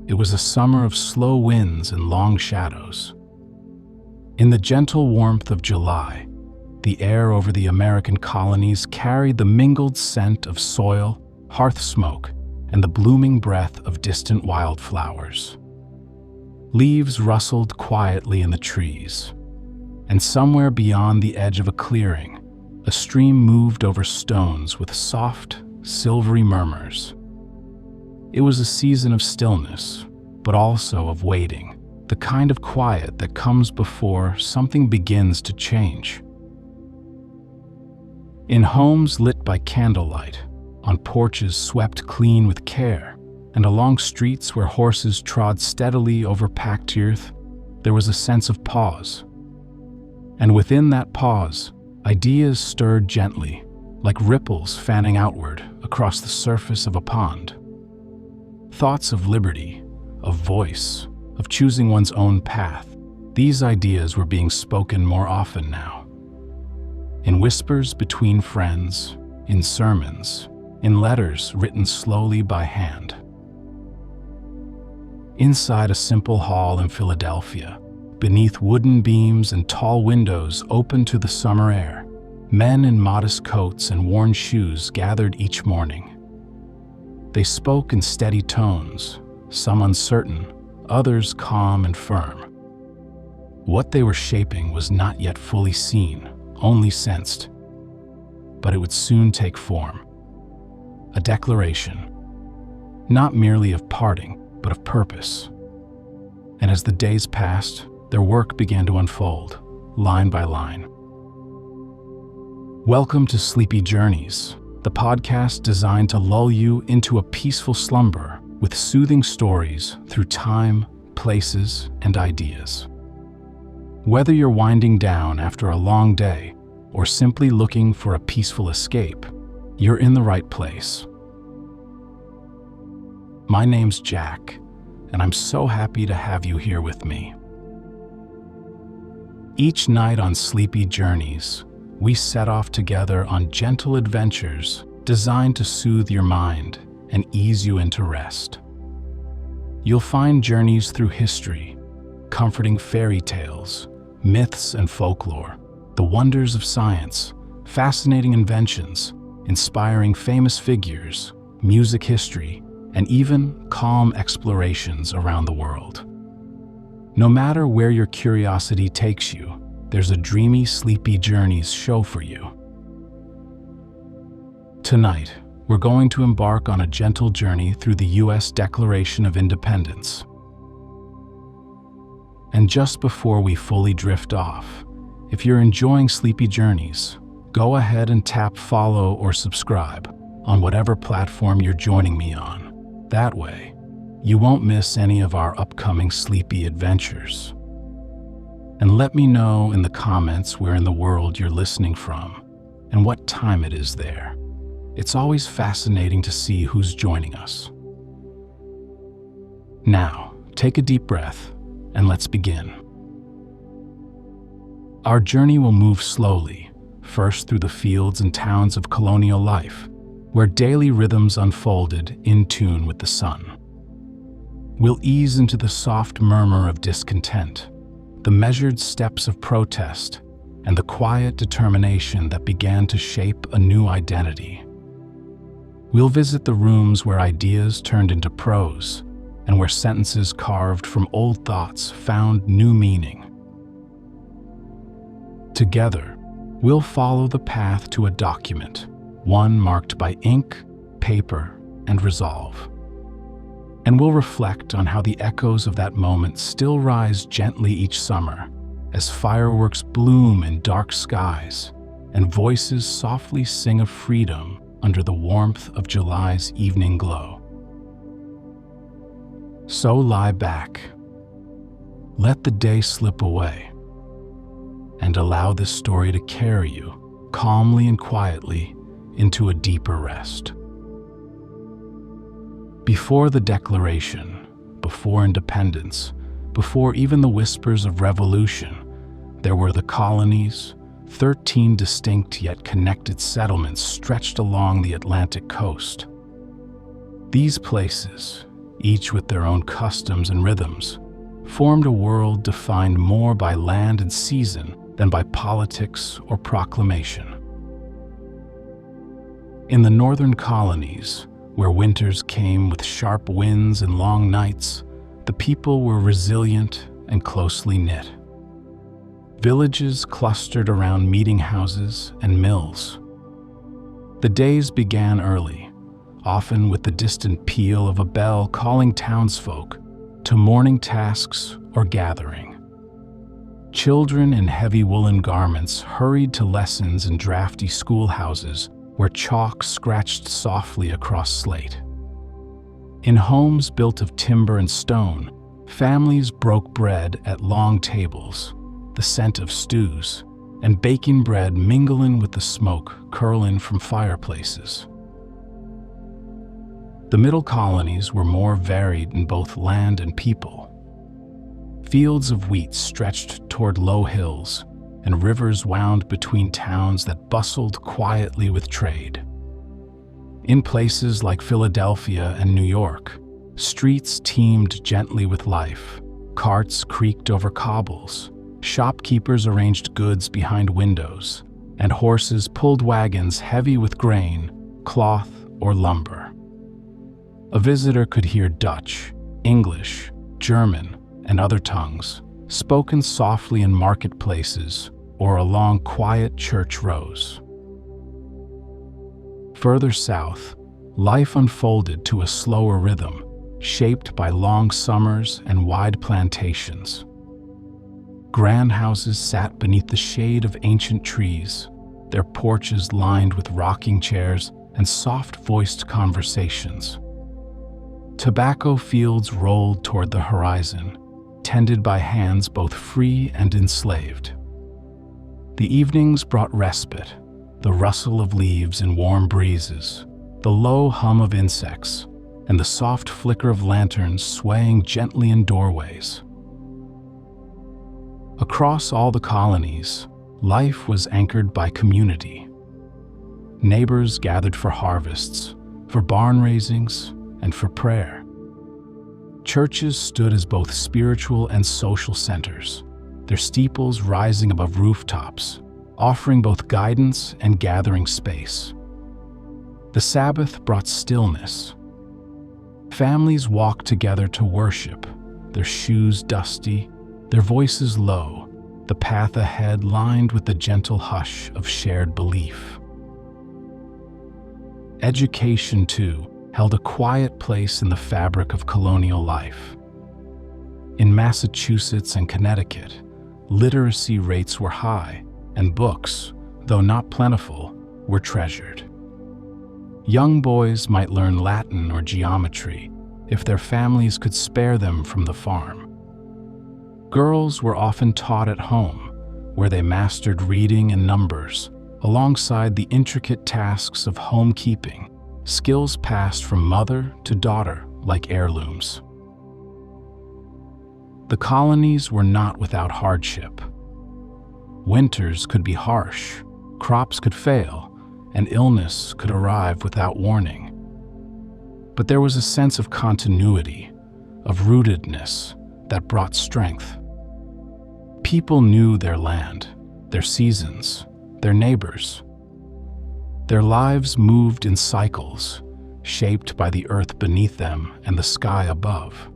It was a summer of slow winds and long shadows. In the gentle warmth of July, the air over the American colonies carried the mingled scent of soil, hearth smoke, and the blooming breath of distant wildflowers. Leaves rustled quietly in the trees, and somewhere beyond the edge of a clearing, a stream moved over stones with soft, silvery murmurs. It was a season of stillness, but also of waiting, the kind of quiet that comes before something begins to change. In homes lit by candlelight, on porches swept clean with care, and along streets where horses trod steadily over packed earth, there was a sense of pause. And within that pause, ideas stirred gently, like ripples fanning outward across the surface of a pond. Thoughts of liberty, of voice, of choosing one's own path, these ideas were being spoken more often now. In whispers between friends, in sermons, in letters written slowly by hand. Inside a simple hall in Philadelphia, beneath wooden beams and tall windows open to the summer air, men in modest coats and worn shoes gathered each morning. They spoke in steady tones, some uncertain, others calm and firm. What they were shaping was not yet fully seen, only sensed. But it would soon take form. A declaration, not merely of parting, but of purpose. And as the days passed, their work began to unfold, line by line. Welcome to Sleepy Journeys, the podcast designed to lull you into a peaceful slumber with soothing stories through time, places, and ideas. Whether you're winding down after a long day or simply looking for a peaceful escape, you're in the right place. My name's Jack, and I'm so happy to have you here with me. Each night on Sleepy Journeys, we set off together on gentle adventures designed to soothe your mind and ease you into rest. You'll find journeys through history, comforting fairy tales, myths and folklore, the wonders of science, fascinating inventions, inspiring famous figures, music history, and even calm explorations around the world. No matter where your curiosity takes you, there's a dreamy Sleepy Journeys show for you. Tonight, we're going to embark on a gentle journey through the U.S. Declaration of Independence. And just before we fully drift off, if you're enjoying Sleepy Journeys, go ahead and tap follow or subscribe on whatever platform you're joining me on. That way, you won't miss any of our upcoming sleepy adventures. And let me know in the comments where in the world you're listening from and what time it is there. It's always fascinating to see who's joining us. Now, take a deep breath and let's begin. Our journey will move slowly, first through the fields and towns of colonial life, where daily rhythms unfolded in tune with the sun. We'll ease into the soft murmur of discontent, the measured steps of protest, and the quiet determination that began to shape a new identity. We'll visit the rooms where ideas turned into prose, and where sentences carved from old thoughts found new meaning. Together, we'll follow the path to a document, one marked by ink, paper, and resolve. And we'll reflect on how the echoes of that moment still rise gently each summer, as fireworks bloom in dark skies, and voices softly sing of freedom under the warmth of July's evening glow. So lie back, let the day slip away, and allow this story to carry you calmly and quietly into a deeper rest. Before the Declaration, before independence, before even the whispers of revolution, there were the colonies, 13 distinct yet connected settlements stretched along the Atlantic coast. These places, each with their own customs and rhythms, formed a world defined more by land and season than by politics or proclamation. In the northern colonies, where winters came with sharp winds and long nights, the people were resilient and closely knit. Villages clustered around meeting houses and mills. The days began early, often with the distant peal of a bell calling townsfolk to morning tasks or gathering. Children in heavy woolen garments hurried to lessons in drafty schoolhouses where chalk scratched softly across slate. In homes built of timber and stone, families broke bread at long tables, the scent of stews, and baking bread mingling with the smoke curling from fireplaces. The middle colonies were more varied in both land and people. Fields of wheat stretched toward low hills, and rivers wound between towns that bustled quietly with trade. In places like Philadelphia and New York, streets teemed gently with life. Carts creaked over cobbles, shopkeepers arranged goods behind windows, and horses pulled wagons heavy with grain, cloth, or lumber. A visitor could hear Dutch, English, German, and other tongues, spoken softly in marketplaces or along quiet church rows. Further south, life unfolded to a slower rhythm, shaped by long summers and wide plantations. Grand houses sat beneath the shade of ancient trees, their porches lined with rocking chairs and soft-voiced conversations. Tobacco fields rolled toward the horizon, tended by hands both free and enslaved. The evenings brought respite, the rustle of leaves in warm breezes, the low hum of insects, and the soft flicker of lanterns swaying gently in doorways. Across all the colonies, life was anchored by community. Neighbors gathered for harvests, for barn raisings, and for prayer. Churches stood as both spiritual and social centers, their steeples rising above rooftops, offering both guidance and gathering space. The Sabbath brought stillness. Families walked together to worship, their shoes dusty, their voices low, the path ahead lined with the gentle hush of shared belief. Education, too, held a quiet place in the fabric of colonial life. In Massachusetts and Connecticut, literacy rates were high, and books, though not plentiful, were treasured. Young boys might learn Latin or geometry if their families could spare them from the farm. Girls were often taught at home, where they mastered reading and numbers, alongside the intricate tasks of homekeeping, skills passed from mother to daughter like heirlooms. The colonies were not without hardship. Winters could be harsh, crops could fail, and illness could arrive without warning. But there was a sense of continuity, of rootedness, that brought strength. People knew their land, their seasons, their neighbors. Their lives moved in cycles, shaped by the earth beneath them and the sky above.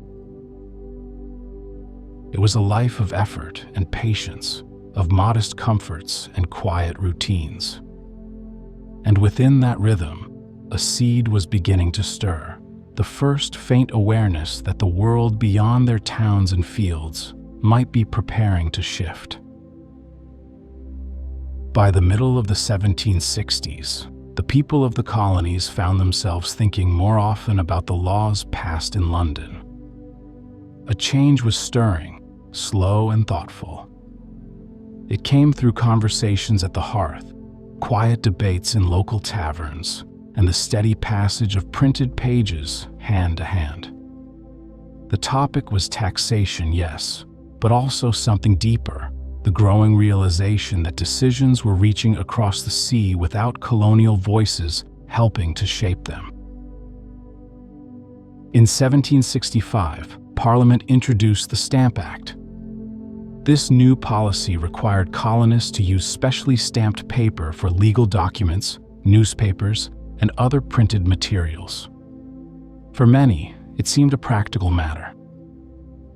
It was a life of effort and patience, of modest comforts and quiet routines. And within that rhythm, a seed was beginning to stir, the first faint awareness that the world beyond their towns and fields might be preparing to shift. By the middle of the 1760s, the people of the colonies found themselves thinking more often about the laws passed in London. A change was stirring, slow and thoughtful. It came through conversations at the hearth, quiet debates in local taverns, and the steady passage of printed pages hand to hand. The topic was taxation, yes, but also something deeper, the growing realization that decisions were reaching across the sea without colonial voices helping to shape them. In 1765, Parliament introduced the Stamp Act. This new policy required colonists to use specially stamped paper for legal documents, newspapers, and other printed materials. For many, it seemed a practical matter.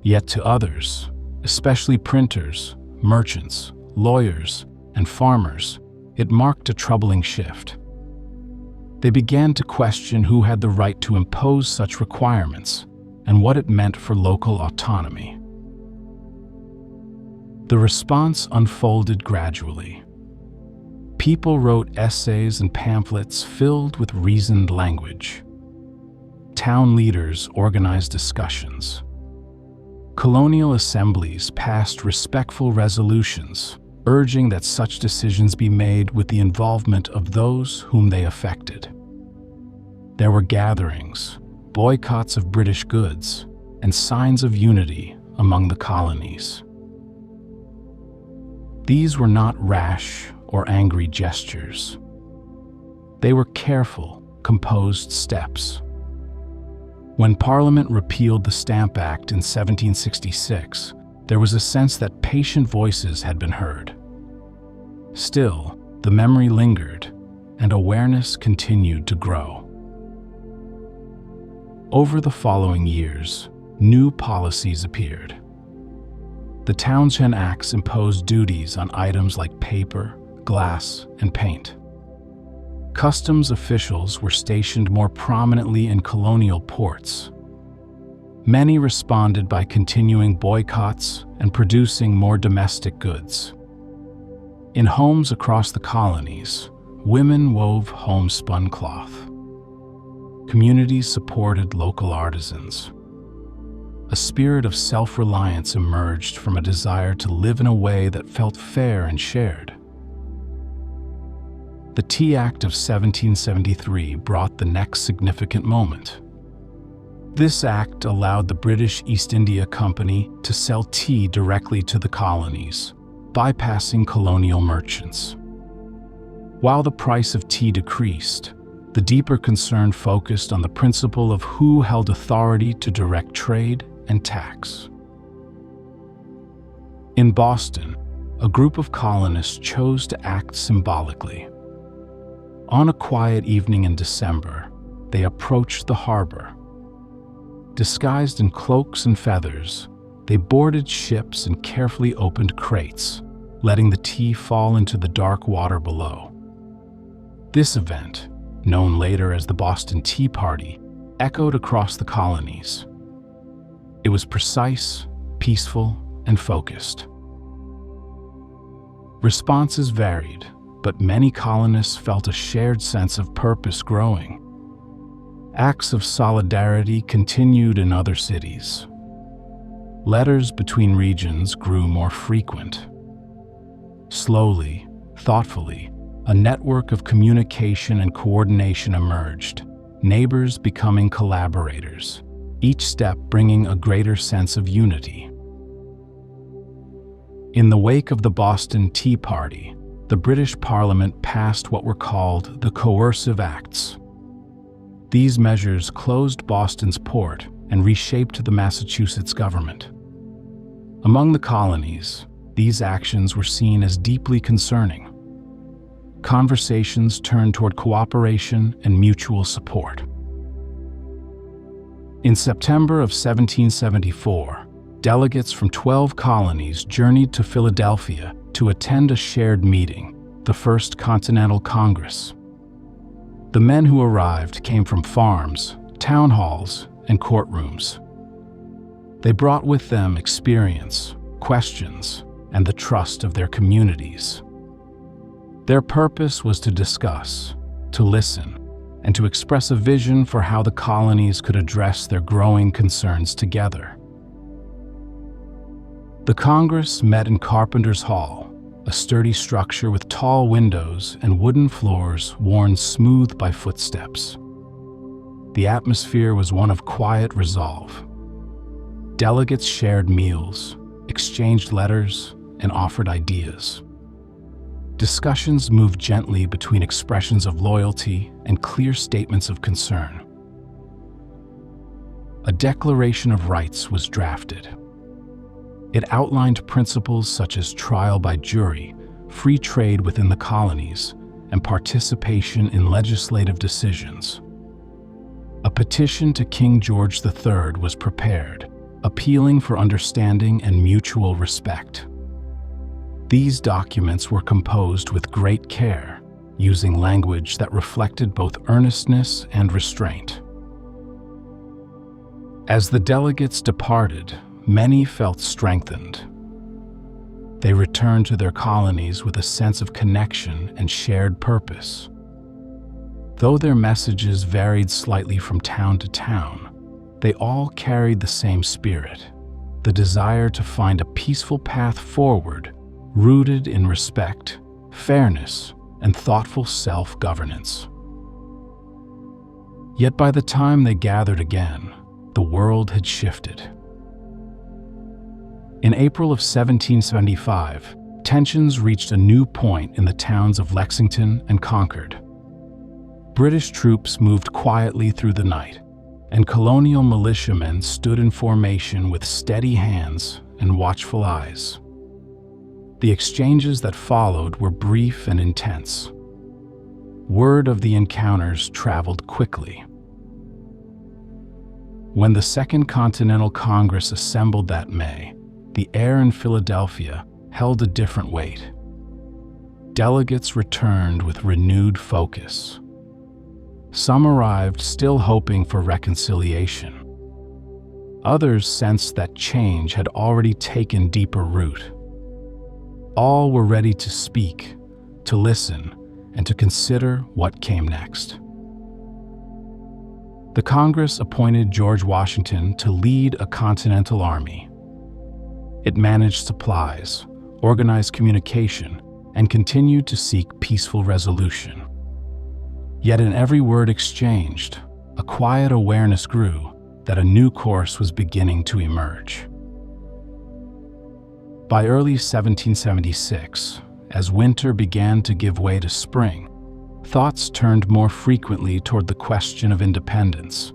Yet to others, especially printers, merchants, lawyers, and farmers, it marked a troubling shift. They began to question who had the right to impose such requirements and what it meant for local autonomy. The response unfolded gradually. People wrote essays and pamphlets filled with reasoned language. Town leaders organized discussions. Colonial assemblies passed respectful resolutions, urging that such decisions be made with the involvement of those whom they affected. There were gatherings, boycotts of British goods, and signs of unity among the colonies. These were not rash or angry gestures. They were careful, composed steps. When Parliament repealed the Stamp Act in 1766, there was a sense that patient voices had been heard. Still, the memory lingered, and awareness continued to grow. Over the following years, new policies appeared. The Townshend Acts imposed duties on items like paper, glass, and paint. Customs officials were stationed more prominently in colonial ports. Many responded by continuing boycotts and producing more domestic goods. In homes across the colonies, women wove homespun cloth. Communities supported local artisans. A spirit of self-reliance emerged from a desire to live in a way that felt fair and shared. The Tea Act of 1773 brought the next significant moment. This act allowed the British East India Company to sell tea directly to the colonies, bypassing colonial merchants. While the price of tea decreased, the deeper concern focused on the principle of who held authority to direct trade and tax. In Boston, a group of colonists chose to act symbolically. On a quiet evening in December, they approached the harbor. Disguised in cloaks and feathers, they boarded ships and carefully opened crates, letting the tea fall into the dark water below. This event, known later as the Boston Tea Party, echoed across the colonies. It was precise, peaceful, and focused. Responses varied, but many colonists felt a shared sense of purpose growing. Acts of solidarity continued in other cities. Letters between regions grew more frequent. Slowly, thoughtfully, a network of communication and coordination emerged, neighbors becoming collaborators, each step bringing a greater sense of unity. In the wake of the Boston Tea Party, the British Parliament passed what were called the Coercive Acts. These measures closed Boston's port and reshaped the Massachusetts government. Among the colonies, these actions were seen as deeply concerning. Conversations turned toward cooperation and mutual support. In September of 1774, delegates from 12 colonies journeyed to Philadelphia to attend a shared meeting, the First Continental Congress. The men who arrived came from farms, town halls, and courtrooms. They brought with them experience, questions, and the trust of their communities. Their purpose was to discuss, to listen, and to express a vision for how the colonies could address their growing concerns together. The Congress met in Carpenter's Hall, a sturdy structure with tall windows and wooden floors worn smooth by footsteps. The atmosphere was one of quiet resolve. Delegates shared meals, exchanged letters, and offered ideas. Discussions moved gently between expressions of loyalty and clear statements of concern. a Declaration of Rights was drafted. It outlined principles such as trial by jury, free trade within the colonies, and participation in legislative decisions. A petition to King George III was prepared, appealing for understanding and mutual respect. These documents were composed with great care, using language that reflected both earnestness and restraint. As the delegates departed, many felt strengthened. They returned to their colonies with a sense of connection and shared purpose. Though their messages varied slightly from town to town, they all carried the same spirit, the desire to find a peaceful path forward, rooted in respect, fairness, and thoughtful self-governance. Yet by the time they gathered again, the world had shifted. In April of 1775, tensions reached a new point in the towns of Lexington and Concord. British troops moved quietly through the night, and colonial militiamen stood in formation with steady hands and watchful eyes. The exchanges that followed were brief and intense. Word of the encounters traveled quickly. When the Second Continental Congress assembled that May, the air in Philadelphia held a different weight. Delegates returned with renewed focus. Some arrived still hoping for reconciliation. Others sensed that change had already taken deeper root. All were ready to speak, to listen, and to consider what came next. The Congress appointed George Washington to lead a Continental Army. It managed supplies, organized communication, and continued to seek peaceful resolution. Yet in every word exchanged, a quiet awareness grew that a new course was beginning to emerge. By early 1776, as winter began to give way to spring, thoughts turned more frequently toward the question of independence.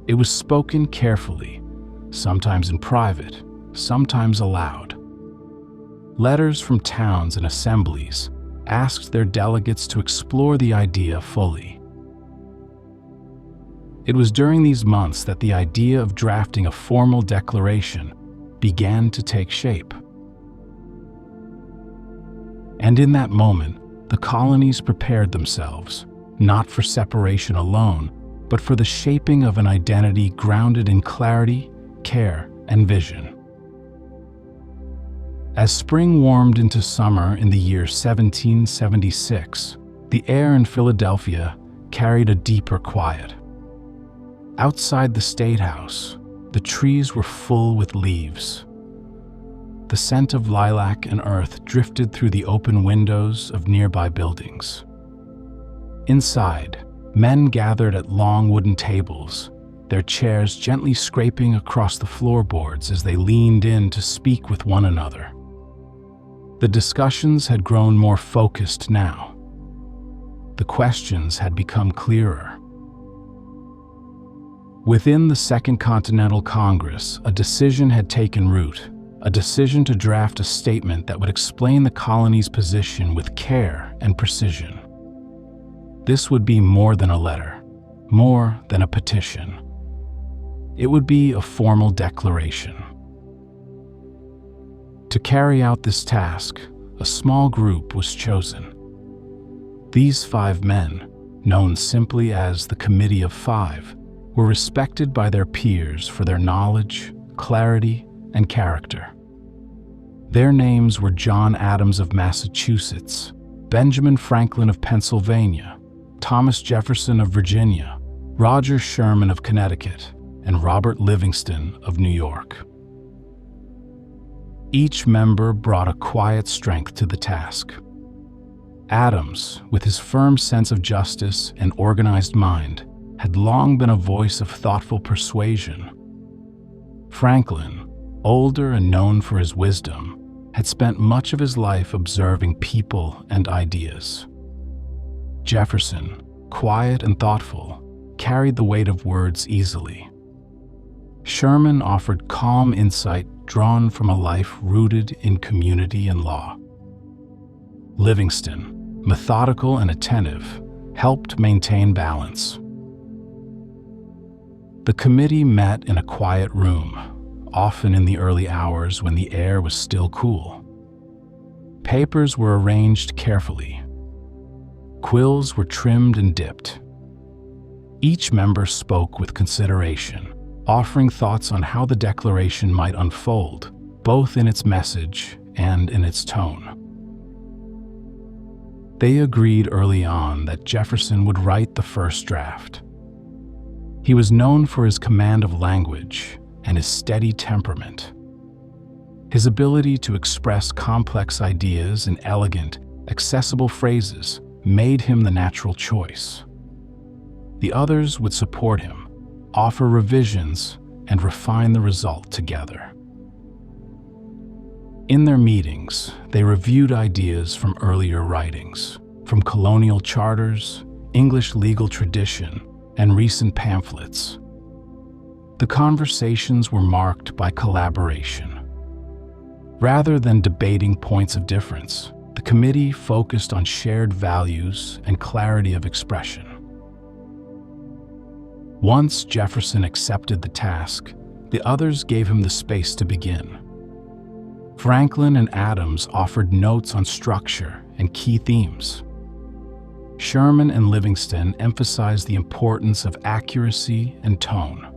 It was spoken carefully, sometimes in private, sometimes aloud. Letters from towns and assemblies asked their delegates to explore the idea fully. It was during these months that the idea of drafting a formal declaration began to take shape. And in that moment, the colonies prepared themselves, not for separation alone, but for the shaping of an identity grounded in clarity, care, and vision. As spring warmed into summer in the year 1776, the air in Philadelphia carried a deeper quiet. Outside the State House, the trees were full with leaves. The scent of lilac and earth drifted through the open windows of nearby buildings. Inside, men gathered at long wooden tables, their chairs gently scraping across the floorboards as they leaned in to speak with one another. The discussions had grown more focused now. The questions had become clearer. Within the Second Continental Congress, a decision had taken root, a decision to draft a statement that would explain the colony's position with care and precision. This would be more than a letter, more than a petition. It would be a formal declaration. To carry out this task, a small group was chosen. These 5 men, known simply as the Committee of 5, were respected by their peers for their knowledge, clarity, and character. Their names were John Adams of Massachusetts, Benjamin Franklin of Pennsylvania, Thomas Jefferson of Virginia, Roger Sherman of Connecticut, and Robert Livingston of New York. Each member brought a quiet strength to the task. Adams, with his firm sense of justice and organized mind, had long been a voice of thoughtful persuasion. Franklin, older and known for his wisdom, had spent much of his life observing people and ideas. Jefferson, quiet and thoughtful, carried the weight of words easily. Sherman offered calm insight drawn from a life rooted in community and law. Livingston, methodical and attentive, helped maintain balance. The committee met in a quiet room, often in the early hours when the air was still cool. Papers were arranged carefully. Quills were trimmed and dipped. Each member spoke with consideration, offering thoughts on how the Declaration might unfold, both in its message and in its tone. They agreed early on that Jefferson would write the first draft. He was known for his command of language and his steady temperament. His ability to express complex ideas in elegant, accessible phrases made him the natural choice. The others would support him, offer revisions, and refine the result together. In their meetings, they reviewed ideas from earlier writings, from colonial charters, English legal tradition, and recent pamphlets. The conversations were marked by collaboration. Rather than debating points of difference, the committee focused on shared values and clarity of expression. Once Jefferson accepted the task, the others gave him the space to begin. Franklin and Adams offered notes on structure and key themes. Sherman and Livingston emphasized the importance of accuracy and tone.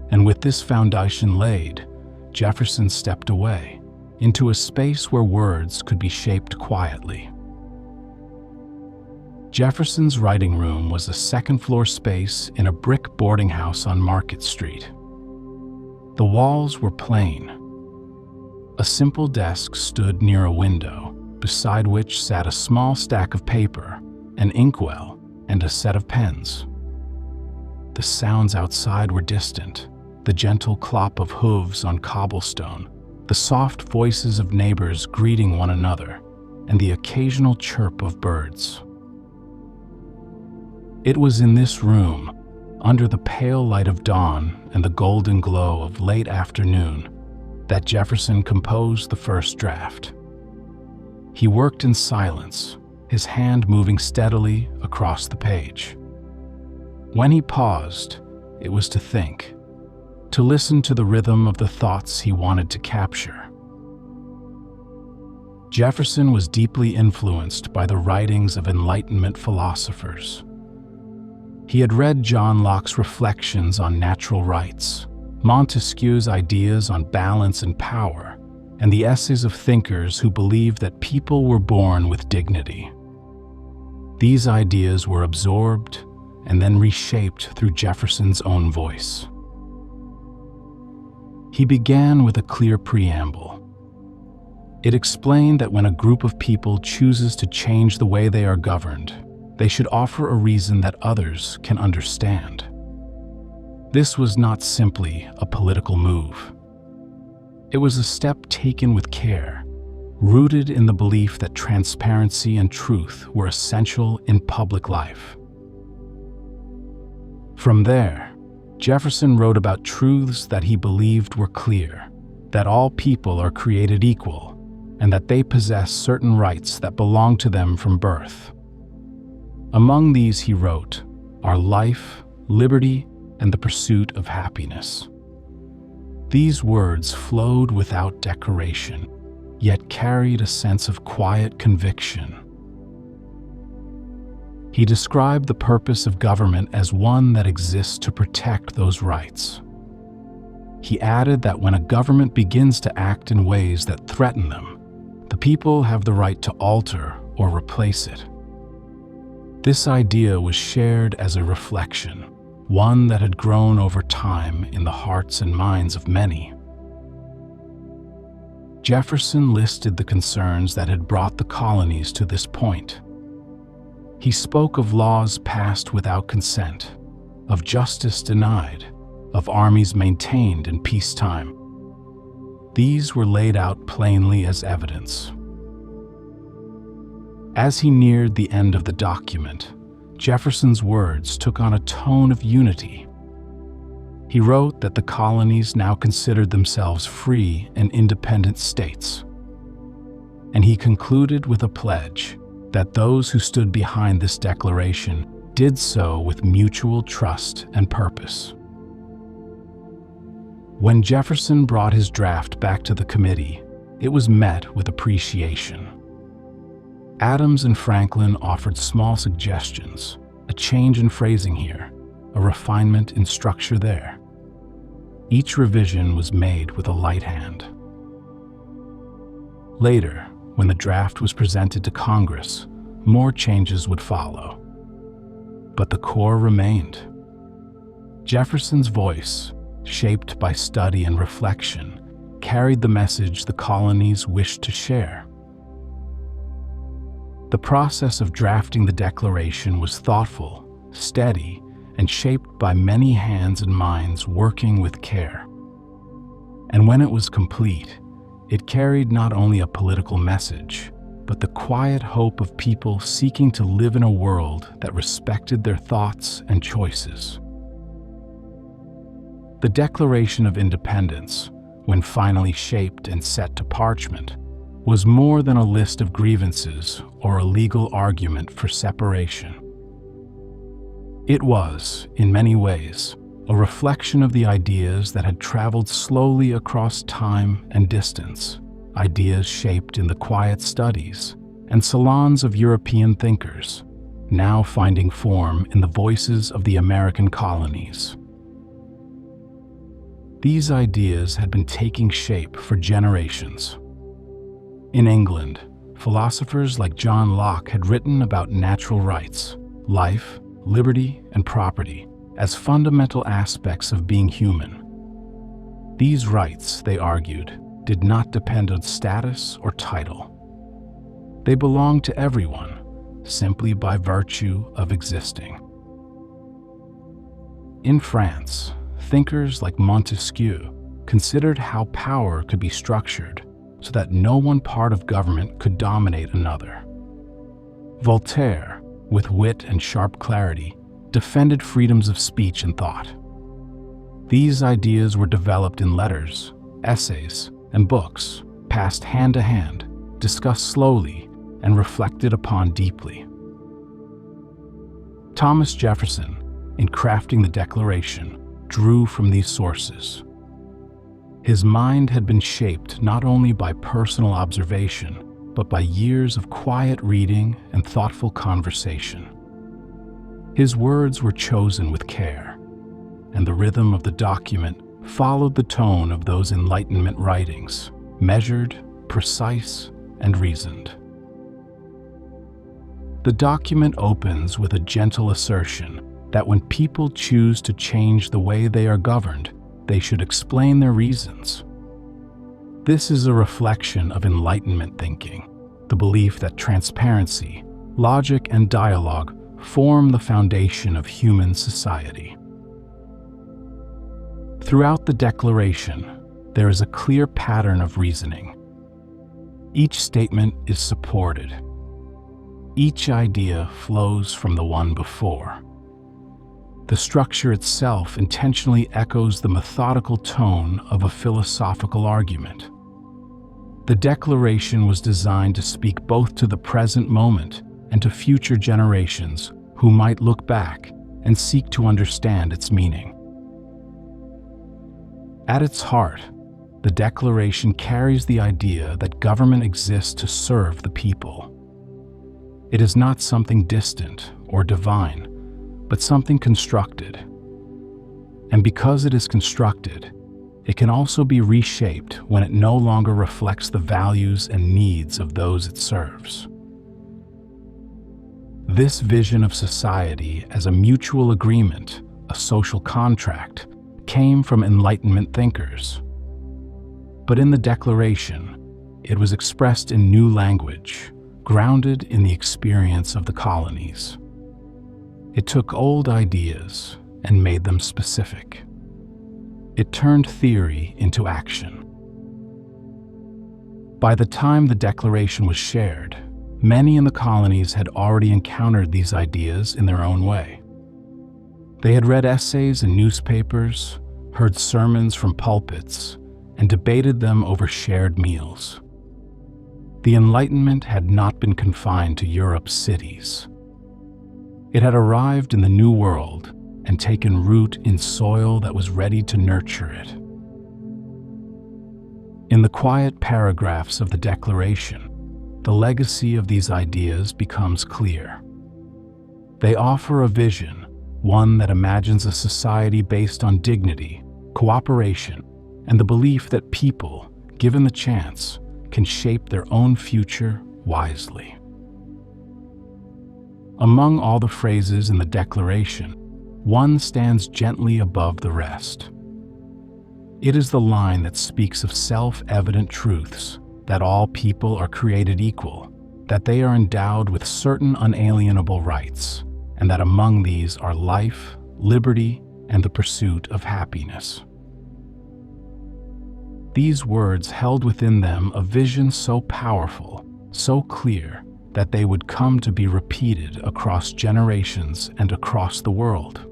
And with this foundation laid, Jefferson stepped away into a space where words could be shaped quietly. Jefferson's writing room was a second-floor space in a brick boarding house on Market Street. The walls were plain. A simple desk stood near a window, beside which sat a small stack of paper, an inkwell, and a set of pens. The sounds outside were distant, the gentle clop of hooves on cobblestone, the soft voices of neighbors greeting one another, and the occasional chirp of birds. It was in this room, under the pale light of dawn and the golden glow of late afternoon, that Jefferson composed the first draft. He worked in silence, his hand moving steadily across the page. When he paused, it was to think, to listen to the rhythm of the thoughts he wanted to capture. Jefferson was deeply influenced by the writings of Enlightenment philosophers. He had read John Locke's reflections on natural rights, Montesquieu's ideas on balance and power, and the essays of thinkers who believed that people were born with dignity. These ideas were absorbed and then reshaped through Jefferson's own voice. He began with a clear preamble. It explained that when a group of people chooses to change the way they are governed, they should offer a reason that others can understand. This was not simply a political move. It was a step taken with care, rooted in the belief that transparency and truth were essential in public life. From there, Jefferson wrote about truths that he believed were clear, that all people are created equal, and that they possess certain rights that belong to them from birth. Among these, he wrote, are life, liberty, and the pursuit of happiness. These words flowed without decoration, yet carried a sense of quiet conviction. He described the purpose of government as one that exists to protect those rights. He added that when a government begins to act in ways that threaten them, the people have the right to alter or replace it. This idea was shared as a reflection, one that had grown over time in the hearts and minds of many. Jefferson listed the concerns that had brought the colonies to this point. He spoke of laws passed without consent, of justice denied, of armies maintained in peacetime. These were laid out plainly as evidence. As he neared the end of the document, Jefferson's words took on a tone of unity. He wrote that the colonies now considered themselves free and independent states. And he concluded with a pledge that those who stood behind this declaration did so with mutual trust and purpose. When Jefferson brought his draft back to the committee, it was met with appreciation. Adams and Franklin offered small suggestions, a change in phrasing here, a refinement in structure there. Each revision was made with a light hand. Later, when the draft was presented to Congress, more changes would follow. But the core remained. Jefferson's voice, shaped by study and reflection, carried the message the colonies wished to share. The process of drafting the Declaration was thoughtful, steady, and shaped by many hands and minds working with care. And when it was complete, it carried not only a political message, but the quiet hope of people seeking to live in a world that respected their thoughts and choices. The Declaration of Independence, when finally shaped and set to parchment, was more than a list of grievances or a legal argument for separation. It was, in many ways, a reflection of the ideas that had traveled slowly across time and distance, ideas shaped in the quiet studies and salons of European thinkers, now finding form in the voices of the American colonies. These ideas had been taking shape for generations. In England, philosophers like John Locke had written about natural rights, life, liberty, and property as fundamental aspects of being human. These rights, they argued, did not depend on status or title. They belonged to everyone, simply by virtue of existing. In France, thinkers like Montesquieu considered how power could be structured so that no one part of government could dominate another. Voltaire, with wit and sharp clarity, defended freedoms of speech and thought. These ideas were developed in letters, essays, and books, passed hand to hand, discussed slowly, and reflected upon deeply. Thomas Jefferson, in crafting the Declaration, drew from these sources. His mind had been shaped not only by personal observation, but by years of quiet reading and thoughtful conversation. His words were chosen with care, and the rhythm of the document followed the tone of those Enlightenment writings, measured, precise, and reasoned. The document opens with a gentle assertion that when people choose to change the way they are governed, they should explain their reasons. This is a reflection of Enlightenment thinking, the belief that transparency, logic, and dialogue form the foundation of human society. Throughout the Declaration, there is a clear pattern of reasoning. Each statement is supported. Each idea flows from the one before. The structure itself intentionally echoes the methodical tone of a philosophical argument. The Declaration was designed to speak both to the present moment and to future generations who might look back and seek to understand its meaning. At its heart, the Declaration carries the idea that government exists to serve the people. It is not something distant or divine, but something constructed. And because it is constructed, it can also be reshaped when it no longer reflects the values and needs of those it serves. This vision of society as a mutual agreement, a social contract, came from Enlightenment thinkers. But in the Declaration, it was expressed in new language, grounded in the experience of the colonies. It took old ideas and made them specific. It turned theory into action. By the time the Declaration was shared, many in the colonies had already encountered these ideas in their own way. They had read essays in newspapers, heard sermons from pulpits, and debated them over shared meals. The Enlightenment had not been confined to Europe's cities. It had arrived in the New World and taken root in soil that was ready to nurture it. In the quiet paragraphs of the Declaration, the legacy of these ideas becomes clear. They offer a vision, one that imagines a society based on dignity, cooperation, and the belief that people, given the chance, can shape their own future wisely. Among all the phrases in the Declaration, one stands gently above the rest. It is the line that speaks of self-evident truths, that all people are created equal, that they are endowed with certain unalienable rights, and that among these are life, liberty, and the pursuit of happiness. These words held within them a vision so powerful, so clear, that they would come to be repeated across generations and across the world.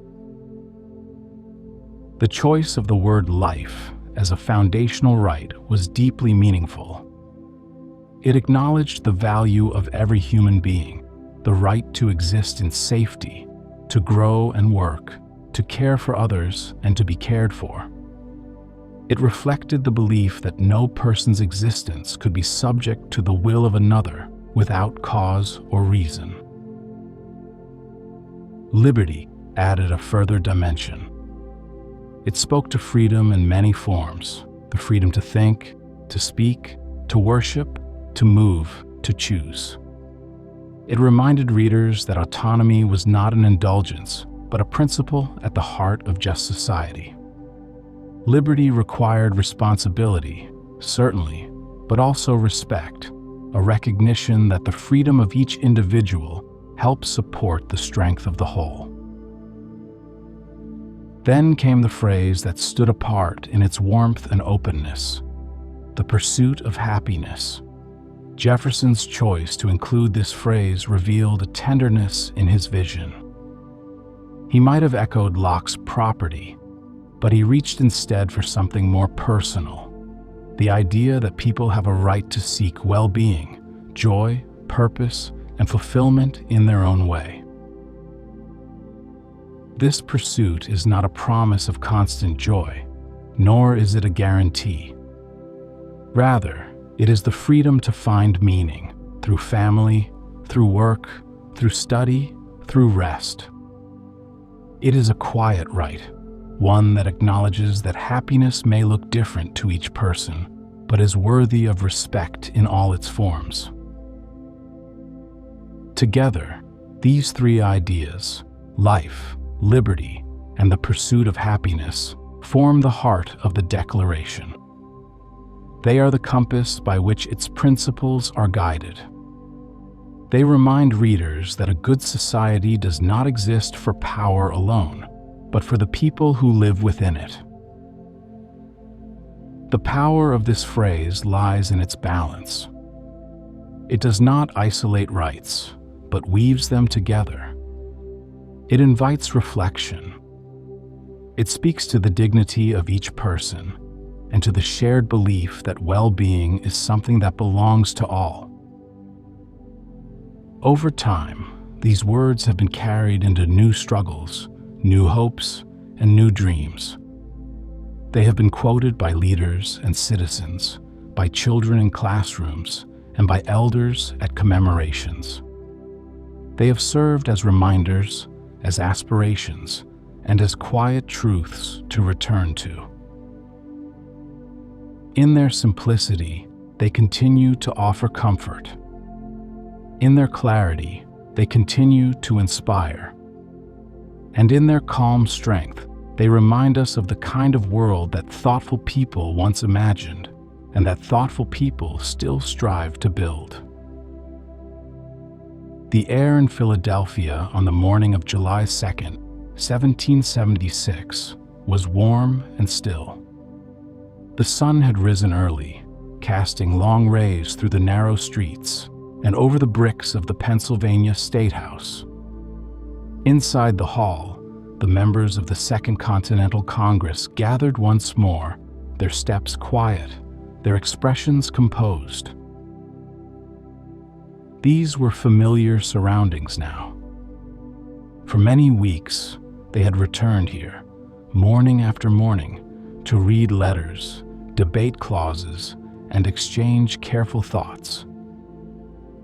The choice of the word life as a foundational right was deeply meaningful. It acknowledged the value of every human being, the right to exist in safety, to grow and work, to care for others and to be cared for. It reflected the belief that no person's existence could be subject to the will of another without cause or reason. Liberty added a further dimension. It spoke to freedom in many forms, the freedom to think, to speak, to worship, to move, to choose. It reminded readers that autonomy was not an indulgence, but a principle at the heart of just society. Liberty required responsibility, certainly, but also respect, a recognition that the freedom of each individual helps support the strength of the whole. Then came the phrase that stood apart in its warmth and openness, the pursuit of happiness. Jefferson's choice to include this phrase revealed a tenderness in his vision. He might have echoed Locke's property, but he reached instead for something more personal, the idea that people have a right to seek well-being, joy, purpose, and fulfillment in their own way. This pursuit is not a promise of constant joy, nor is it a guarantee. Rather, it is the freedom to find meaning through family, through work, through study, through rest. It is a quiet right, one that acknowledges that happiness may look different to each person, but is worthy of respect in all its forms. Together, these three ideas, life, liberty, and the pursuit of happiness, form the heart of the Declaration. They are the compass by which its principles are guided. They remind readers that a good society does not exist for power alone, but for the people who live within it. The power of this phrase lies in its balance. It does not isolate rights, but weaves them together. It invites reflection. It speaks to the dignity of each person and to the shared belief that well-being is something that belongs to all. Over time, these words have been carried into new struggles, new hopes, and new dreams. They have been quoted by leaders and citizens, by children in classrooms, and by elders at commemorations. They have served as reminders, as aspirations, and as quiet truths to return to. In their simplicity, they continue to offer comfort. In their clarity, they continue to inspire. And in their calm strength, they remind us of the kind of world that thoughtful people once imagined, and that thoughtful people still strive to build. The air in Philadelphia on the morning of July 2nd, 1776, was warm and still. The sun had risen early, casting long rays through the narrow streets and over the bricks of the Pennsylvania State House. Inside the hall, the members of the Second Continental Congress gathered once more, their steps quiet, their expressions composed. These were familiar surroundings now. For many weeks, they had returned here, morning after morning, to read letters, debate clauses, and exchange careful thoughts.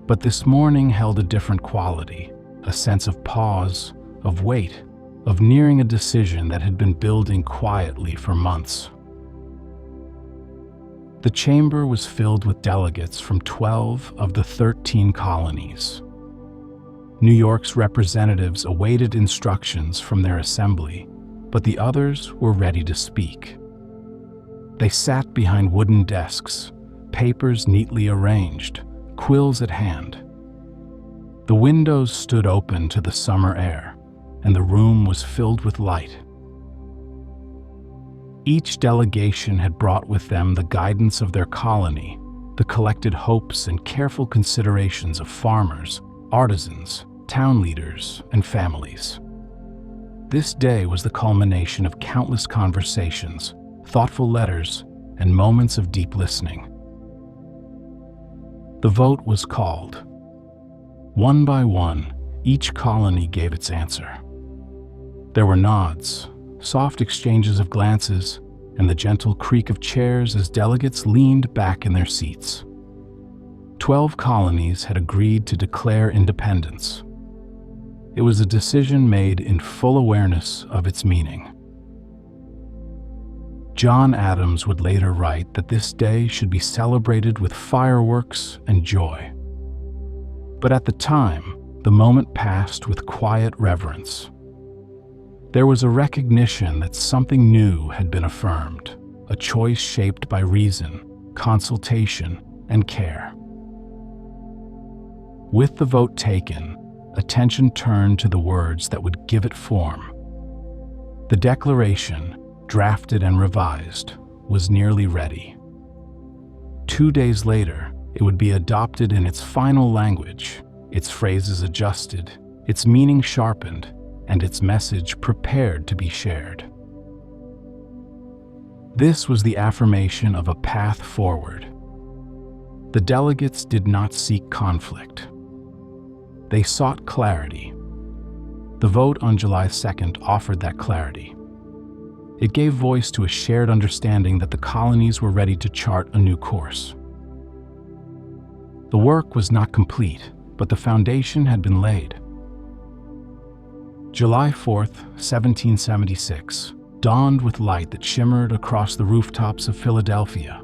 But this morning held a different quality, a sense of pause, of weight, of nearing a decision that had been building quietly for months. The chamber was filled with delegates from 12 of the 13 colonies. New York's representatives awaited instructions from their assembly, but the others were ready to speak. They sat behind wooden desks, papers neatly arranged, quills at hand. The windows stood open to the summer air, and the room was filled with light. Each delegation had brought with them the guidance of their colony, the collected hopes and careful considerations of farmers, artisans, town leaders, and families. This day was the culmination of countless conversations, thoughtful letters, and moments of deep listening. The vote was called. One by one, each colony gave its answer. There were nods, soft exchanges of glances, and the gentle creak of chairs as delegates leaned back in their seats. 12 colonies had agreed to declare independence. It was a decision made in full awareness of its meaning. John Adams would later write that this day should be celebrated with fireworks and joy. But at the time, the moment passed with quiet reverence. There was a recognition that something new had been affirmed, a choice shaped by reason, consultation, and care. With the vote taken, attention turned to the words that would give it form. The Declaration, drafted and revised, was nearly ready. 2 days later, it would be adopted in its final language, its phrases adjusted, its meaning sharpened, and its message prepared to be shared. This was the affirmation of a path forward. The delegates did not seek conflict. They sought clarity. The vote on July 2nd offered that clarity. It gave voice to a shared understanding that the colonies were ready to chart a new course. The work was not complete, but the foundation had been laid. July 4th, 1776, dawned with light that shimmered across the rooftops of Philadelphia.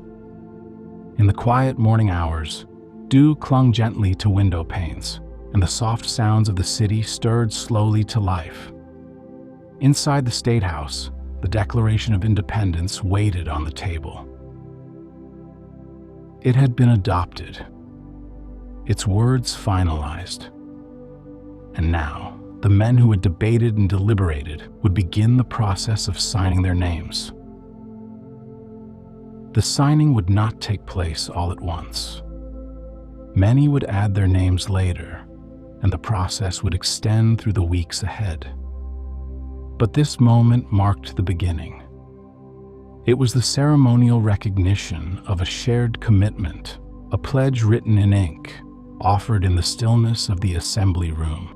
In the quiet morning hours, dew clung gently to window panes, and the soft sounds of the city stirred slowly to life. Inside the State House, the Declaration of Independence waited on the table. It had been adopted, its words finalized. And now, the men who had debated and deliberated would begin the process of signing their names. The signing would not take place all at once. Many would add their names later, and the process would extend through the weeks ahead. But this moment marked the beginning. It was the ceremonial recognition of a shared commitment, a pledge written in ink, offered in the stillness of the assembly room.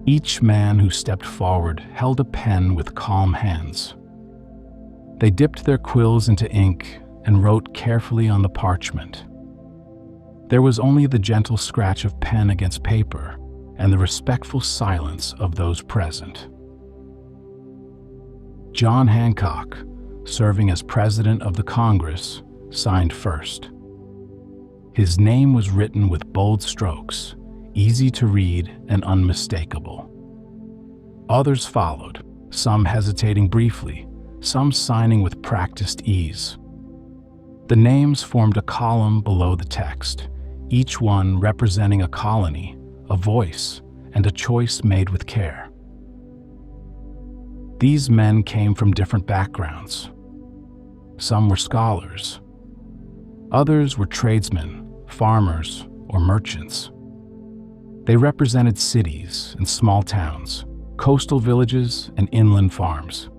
Each man who stepped forward held a pen with calm hands. They dipped their quills into ink and wrote carefully on the parchment. There was only the gentle scratch of pen against paper and the respectful silence of those present. John Hancock, serving as president of the Congress, signed first. His name was written with bold strokes, easy to read and unmistakable. Others followed, some hesitating briefly, some signing with practiced ease. The names formed a column below the text, each one representing a colony, a voice, and a choice made with care. These men came from different backgrounds. Some were scholars. Others were tradesmen, farmers, or merchants. They represented cities and small towns, coastal villages, and inland farms.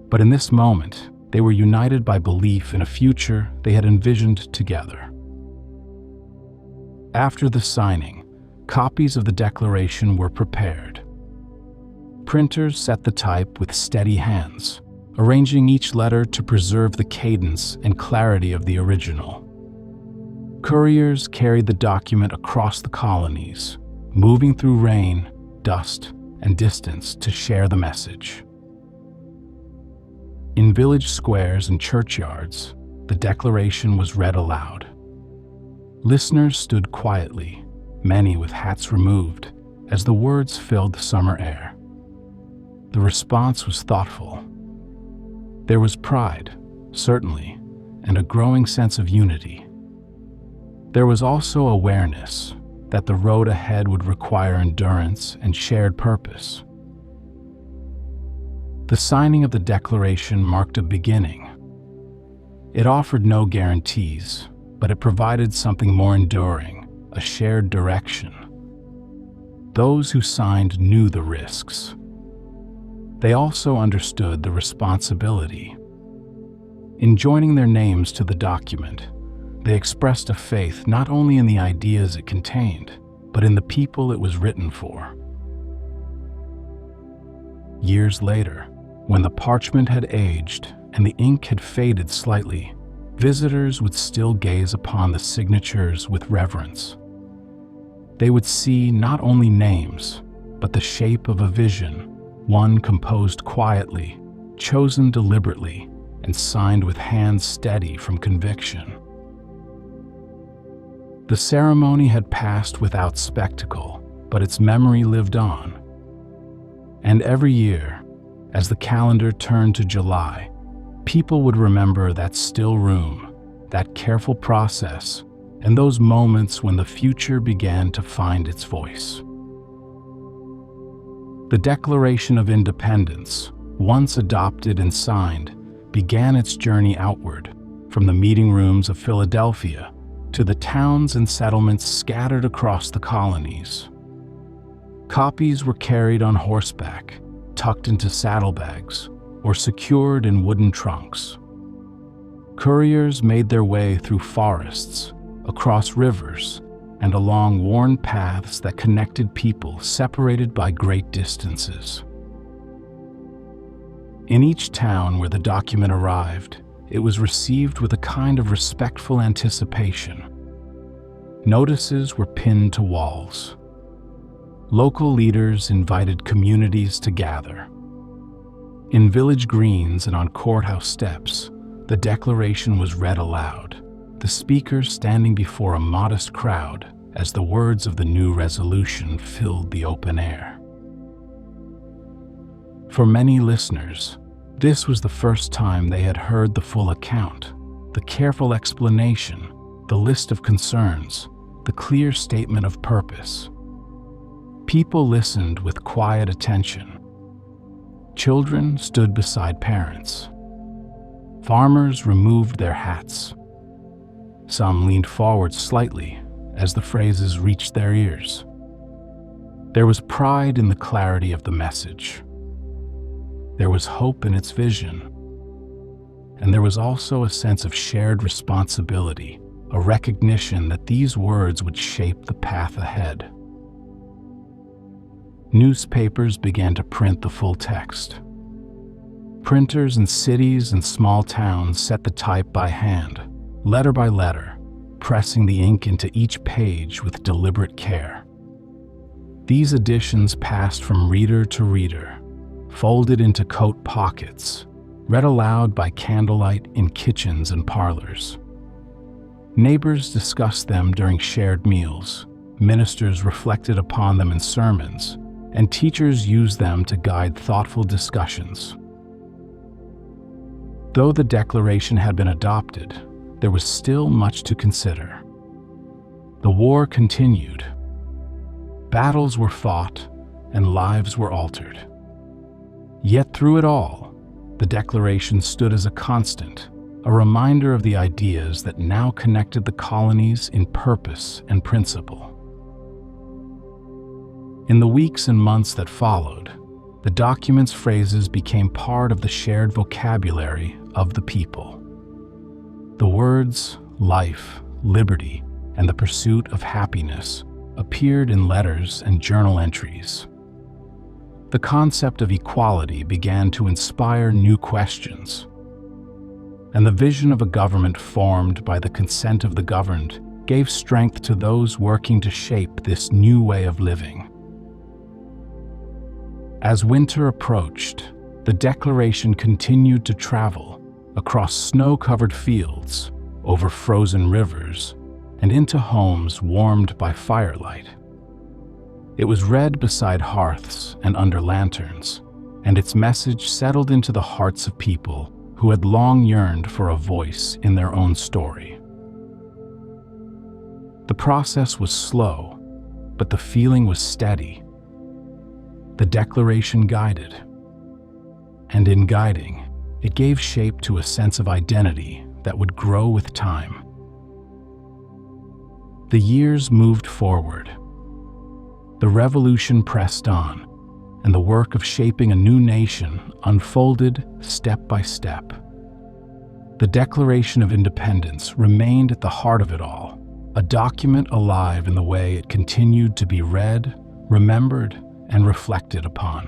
But in this moment, they were united by belief in a future they had envisioned together. After the signing, copies of the Declaration were prepared. Printers set the type with steady hands, arranging each letter to preserve the cadence and clarity of the original. Couriers carried the document across the colonies, moving through rain, dust, and distance to share the message. In village squares and churchyards, the Declaration was read aloud. Listeners stood quietly, many with hats removed, as the words filled the summer air. The response was thoughtful. There was pride, certainly, and a growing sense of unity. There was also awareness that the road ahead would require endurance and shared purpose. The signing of the Declaration marked a beginning. It offered no guarantees, but it provided something more enduring, a shared direction. Those who signed knew the risks. They also understood the responsibility. In joining their names to the document, they expressed a faith not only in the ideas it contained, but in the people it was written for. Years later, when the parchment had aged and the ink had faded slightly, visitors would still gaze upon the signatures with reverence. They would see not only names, but the shape of a vision, one composed quietly, chosen deliberately, and signed with hands steady from conviction. The ceremony had passed without spectacle, but its memory lived on. And every year, as the calendar turned to July, people would remember that still room, that careful process, and those moments when the future began to find its voice. The Declaration of Independence, once adopted and signed, began its journey outward, from the meeting rooms of Philadelphia to the towns and settlements scattered across the colonies. Copies were carried on horseback, tucked into saddlebags, or secured in wooden trunks. Couriers made their way through forests, across rivers, and along worn paths that connected people separated by great distances. In each town where the document arrived, it was received with a kind of respectful anticipation. Notices were pinned to walls. Local leaders invited communities to gather. In village greens and on courthouse steps, the Declaration was read aloud, the speaker standing before a modest crowd as the words of the new resolution filled the open air. For many listeners, this was the first time they had heard the full account, the careful explanation, the list of concerns, the clear statement of purpose. People listened with quiet attention. Children stood beside parents. Farmers removed their hats. Some leaned forward slightly as the phrases reached their ears. There was pride in the clarity of the message. There was hope in its vision. And there was also a sense of shared responsibility, a recognition that these words would shape the path ahead. Newspapers began to print the full text. Printers in cities and small towns set the type by hand, letter by letter, pressing the ink into each page with deliberate care. These editions passed from reader to reader, folded into coat pockets, read aloud by candlelight in kitchens and parlors. Neighbors discussed them during shared meals, ministers reflected upon them in sermons, and teachers used them to guide thoughtful discussions. Though the Declaration had been adopted, there was still much to consider. The war continued. Battles were fought, and lives were altered. Yet through it all, the Declaration stood as a constant, a reminder of the ideas that now connected the colonies in purpose and principle. In the weeks and months that followed, the document's phrases became part of the shared vocabulary of the people. The words life, liberty, and the pursuit of happiness appeared in letters and journal entries. The concept of equality began to inspire new questions, and the vision of a government formed by the consent of the governed gave strength to those working to shape this new way of living. As winter approached, the Declaration continued to travel across snow-covered fields, over frozen rivers, and into homes warmed by firelight. It was read beside hearths and under lanterns, and its message settled into the hearts of people who had long yearned for a voice in their own story. The process was slow, but the feeling was steady. The Declaration guided, and in guiding, it gave shape to a sense of identity that would grow with time. The years moved forward. The revolution pressed on, and the work of shaping a new nation unfolded step by step. The Declaration of Independence remained at the heart of it all, a document alive in the way it continued to be read, remembered, and reflected upon.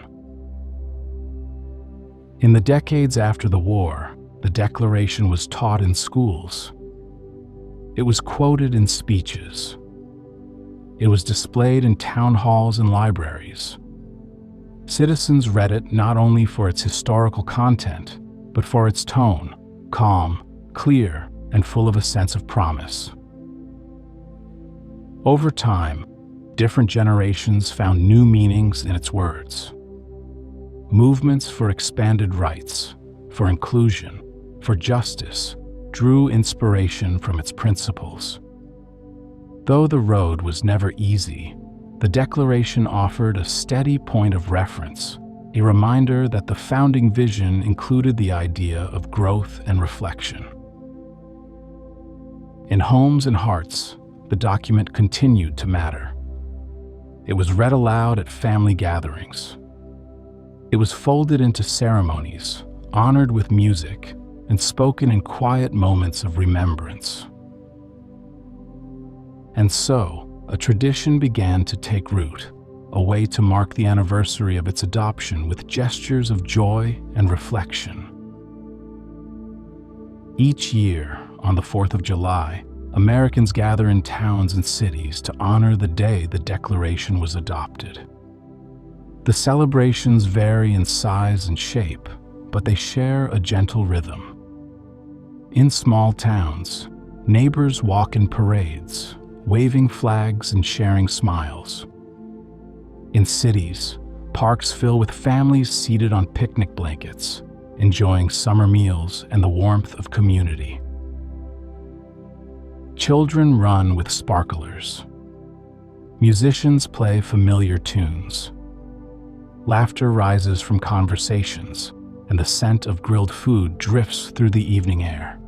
In the decades after the war, the Declaration was taught in schools. It was quoted in speeches. It was displayed in town halls and libraries. Citizens read it not only for its historical content, but for its tone, calm, clear, and full of a sense of promise. Over time, different generations found new meanings in its words. Movements for expanded rights, for inclusion, for justice, drew inspiration from its principles. Though the road was never easy, the Declaration offered a steady point of reference, a reminder that the founding vision included the idea of growth and reflection. In homes and hearts, the document continued to matter. It was read aloud at family gatherings. It was folded into ceremonies, honored with music, and spoken in quiet moments of remembrance. And so, a tradition began to take root, a way to mark the anniversary of its adoption with gestures of joy and reflection. Each year, on the 4th of July, Americans gather in towns and cities to honor the day the Declaration was adopted. The celebrations vary in size and shape, but they share a gentle rhythm. In small towns, neighbors walk in parades, waving flags and sharing smiles. In cities, parks fill with families seated on picnic blankets, enjoying summer meals and the warmth of community. Children run with sparklers. Musicians play familiar tunes. Laughter rises from conversations, and the scent of grilled food drifts through the evening air.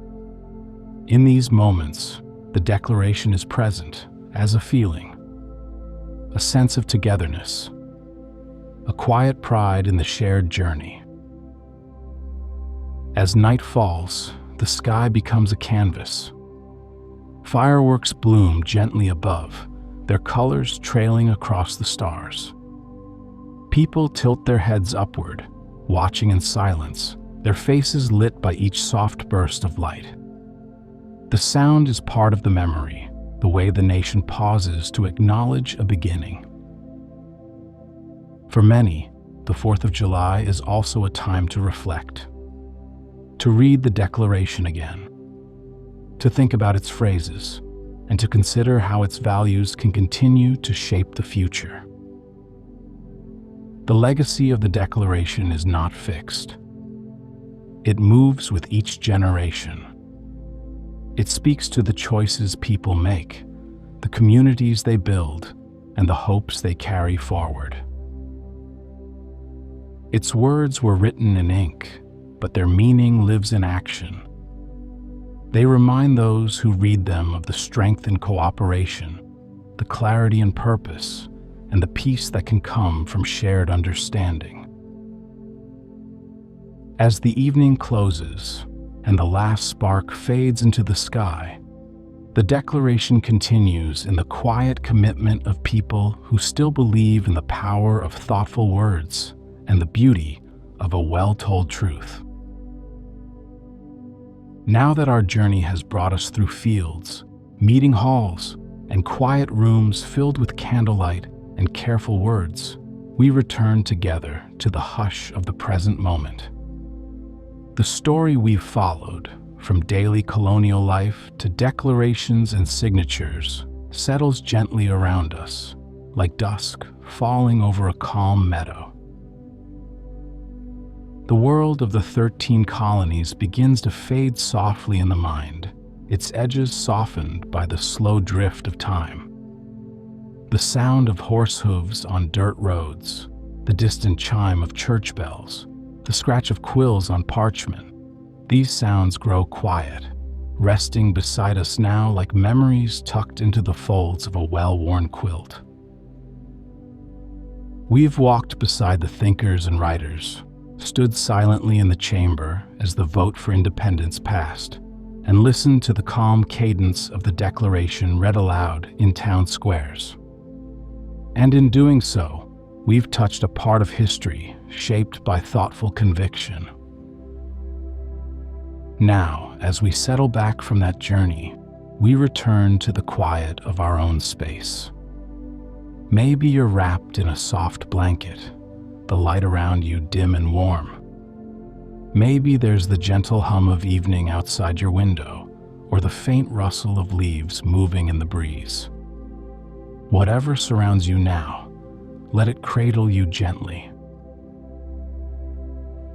In these moments, the Declaration is present as a feeling, a sense of togetherness, a quiet pride in the shared journey. As night falls, the sky becomes a canvas. Fireworks bloom gently above, their colors trailing across the stars. People tilt their heads upward, watching in silence, their faces lit by each soft burst of light. The sound is part of the memory, the way the nation pauses to acknowledge a beginning. For many, the 4th of July is also a time to reflect, to read the Declaration again, to think about its phrases, and to consider how its values can continue to shape the future. The legacy of the Declaration is not fixed. It moves with each generation. It speaks to the choices people make, the communities they build, and the hopes they carry forward. Its words were written in ink, but their meaning lives in action. They remind those who read them of the strength in cooperation, the clarity in purpose, and the peace that can come from shared understanding. As the evening closes and the last spark fades into the sky, the declaration continues in the quiet commitment of people who still believe in the power of thoughtful words and the beauty of a well-told truth. Now that our journey has brought us through fields, meeting halls, and quiet rooms filled with candlelight and careful words, we return together to the hush of the present moment. The story we've followed, from daily colonial life to declarations and signatures, settles gently around us, like dusk falling over a calm meadow. The world of the 13 colonies begins to fade softly in the mind, its edges softened by the slow drift of time. The sound of horse hooves on dirt roads, the distant chime of church bells, the scratch of quills on parchment, these sounds grow quiet, resting beside us now like memories tucked into the folds of a well-worn quilt. We've walked beside the thinkers and writers, stood silently in the chamber as the vote for independence passed, and listened to the calm cadence of the Declaration read aloud in town squares. And in doing so, we've touched a part of history shaped by thoughtful conviction. Now, as we settle back from that journey, we return to the quiet of our own space. Maybe you're wrapped in a soft blanket, the light around you dim and warm. Maybe there's the gentle hum of evening outside your window, or the faint rustle of leaves moving in the breeze. Whatever surrounds you now, let it cradle you gently.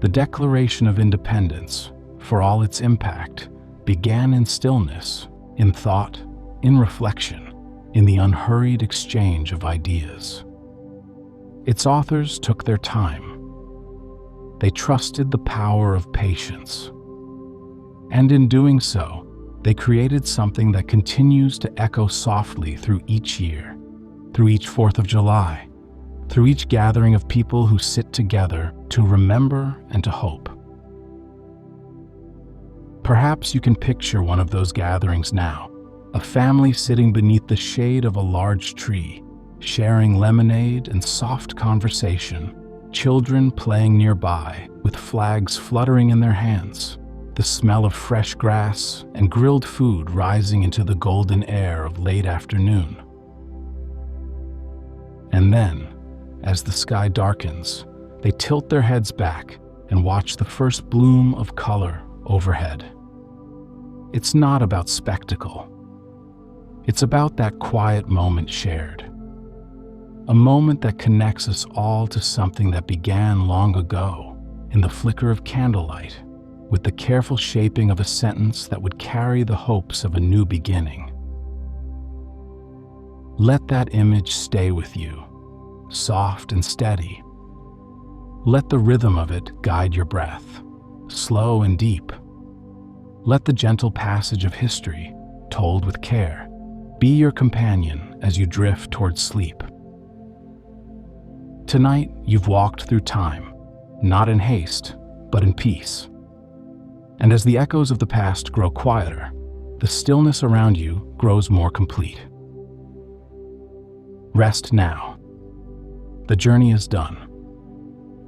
The Declaration of Independence, for all its impact, began in stillness, in thought, in reflection, in the unhurried exchange of ideas. Its authors took their time. They trusted the power of patience. And in doing so, they created something that continues to echo softly through each year, through each 4th of July, through each gathering of people who sit together to remember and to hope. Perhaps you can picture one of those gatherings now, a family sitting beneath the shade of a large tree, sharing lemonade and soft conversation, children playing nearby with flags fluttering in their hands, the smell of fresh grass and grilled food rising into the golden air of late afternoon. And then, as the sky darkens, they tilt their heads back and watch the first bloom of color overhead. It's not about spectacle. It's about that quiet moment shared. A moment that connects us all to something that began long ago, in the flicker of candlelight, with the careful shaping of a sentence that would carry the hopes of a new beginning. Let that image stay with you, soft and steady. Let the rhythm of it guide your breath, slow and deep. Let the gentle passage of history, told with care, be your companion as you drift towards sleep. Tonight, you've walked through time, not in haste, but in peace. And as the echoes of the past grow quieter, the stillness around you grows more complete. Rest now. The journey is done.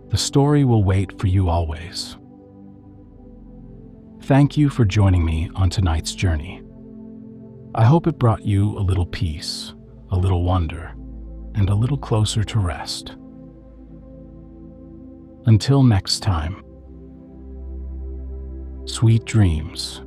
The story will wait for you always. Thank you for joining me on tonight's journey. I hope it brought you a little peace, a little wonder, and a little closer to rest. Until next time, sweet dreams.